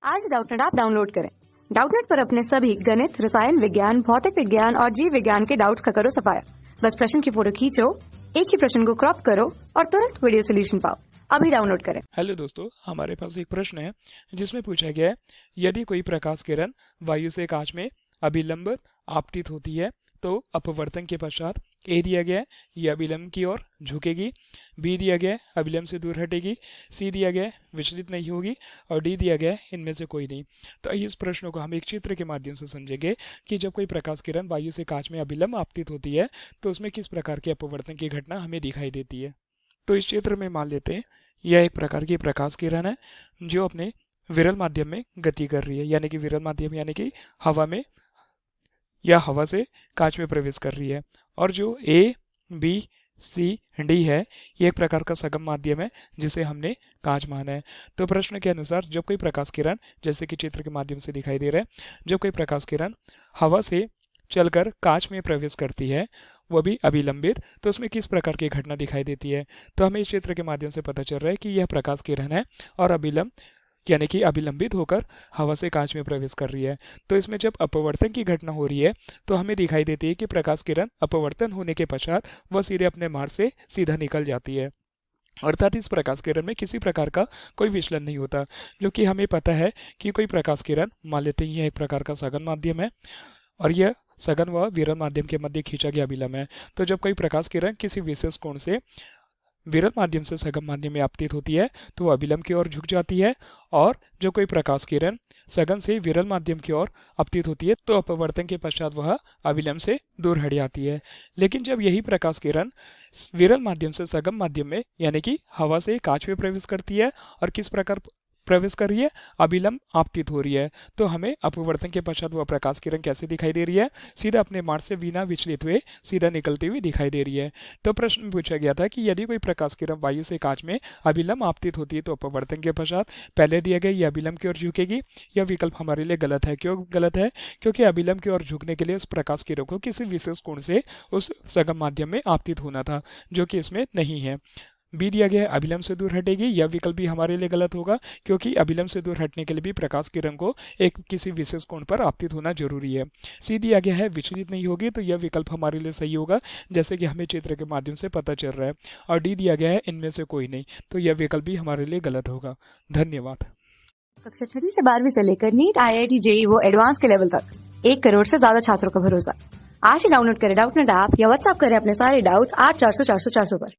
आज Doubtnut app download करें। Doubtnut पर अपने सभी गणित, रसायन विज्ञान, भौतिक विज्ञान और जीव विज्ञान के डाउट्स का करो सफाया। बस प्रश्न की फोटो खींचो, एक ही प्रश्न को क्रॉप करो और तुरंत वीडियो सोल्यूशन पाओ। अभी डाउनलोड करें। हेलो दोस्तों, हमारे पास एक प्रश्न है जिसमें पूछा गया है यदि कोई प्रकाश किरण वायु से कांच में अभिलंब आपतित होती है तो अपवर्तन के पश्चात ए दिया गया है यह अभिलंब की ओर झुकेगी, बी दिया गया है अभिलंब से दूर हटेगी, सी दिया गया है विचलित नहीं होगी और डी दिया गया है इनमें से कोई नहीं। तो इस प्रश्न को हम एक चित्र के माध्यम से समझेंगे कि जब कोई प्रकाश किरण वायु से कांच में अभिलंब आपतित होती है तो उसमें किस प्रकार के अपवर्तन की घटना हमें दिखाई देती है। तो इस चित्र में मान लेते हैं यह एक प्रकार की प्रकाश किरण है जो अपने विरल माध्यम में गति कर रही है, यानी कि विरल माध्यम यानी कि हवा में या हवा से कांच में प्रवेश कर रही है। और जो ए, बी, सी, डी है ये एक प्रकार का सगम माध्यम है जिसे हमने कांच माना है। तो प्रश्न के अनुसार जब कोई प्रकाश किरण, जैसे कि चित्र के माध्यम से दिखाई दे रहा है, जब कोई प्रकाश किरण हवा से चलकर कांच में प्रवेश करती है वो भी अभिलंबित, तो उसमें किस प्रकार की घटना दिखाई देती है। तो हमें इस चित्र के माध्यम से पता चल रहा है कि यह प्रकाश किरण है और अभिलंब यानी कि अभिलंबित होकर हवा से कांच में प्रवेश कर रही है। तो इसमें जब अपवर्तन की घटना हो रही है तो हमें दिखाई देती है कि प्रकाश किरण अपवर्तन होने के पश्चात वह सीधे अपने मार्ग से सीधा निकल जाती है, अर्थात इस प्रकाश किरण में किसी प्रकार का कोई विचलन नहीं होता। जो कि हमें पता है कि कोई प्रकाश किरण, मान लेते हैं यह एक प्रकार का सघन माध्यम है और यह सघन व विरल माध्यम के मध्य खींचा गया अभिलंब है। तो जब कोई प्रकाश किरण किसी विशेष कोण से विरल माध्यम से सघन माध्यम में आपतित होती है तो वह अभिलंब की ओर झुक जाती है, और जो कोई प्रकाश किरण सघन से विरल माध्यम की ओर आपतित होती है तो अपवर्तन के पश्चात वह अभिलंब से दूर हट जाती है। लेकिन जब यही प्रकाश किरण विरल माध्यम से सघन माध्यम में यानी कि हवा से कांच में प्रवेश करती है और किस प्रकार प्रवेश कर रही है, अभिलंब आपतित हो रही है, तो हमें अपवर्तन के पश्चात वह प्रकाश किरण कैसे दिखाई दे रही है, सीधा अपने मार्ग से बिना विचलित हुए सीधा निकलती हुई दिखाई दे रही है। तो प्रश्न में पूछा गया था कि यदि कोई प्रकाश किरण वायु से कांच में अभिलंब आपतित होती है तो अपवर्तन के पश्चात पहले दिया गया यह अभिलंब की ओर झुकेगी। यह विकल्प हमारे लिए गलत है। क्यों गलत है? क्योंकि अभिलंब की ओर झुकने के लिए उस प्रकाश किरण को किसी विशेष कोण से उस सघन माध्यम में आपतित होना था, जो कि इसमें नहीं है। बी दिया गया है अभिलंब से दूर हटेगी, यह विकल्प भी हमारे लिए गलत होगा क्योंकि अभिलंब से दूर हटने के लिए भी प्रकाश किरण को एक किसी विशेष कोण पर आपतित होना जरूरी है। सी दिया गया है विचलित नहीं होगी, तो यह विकल्प हमारे लिए सही होगा जैसे कि हमें चित्र के माध्यम से पता चल रहा है। और डी दिया गया है इनमें से कोई नहीं, तो यह विकल्प भी हमारे लिए गलत होगा। धन्यवाद। कक्षा 6 से 12वीं से लेकर नीट, IIT, JEE वो एडवांस के लेवल तक 1 करोड़ से ज्यादा छात्रों का भरोसा। आज ही डाउनलोड करें डाउटनेट ऐप या व्हाट्सएप करें अपने सारे डाउट्स 8400 400 400 पर।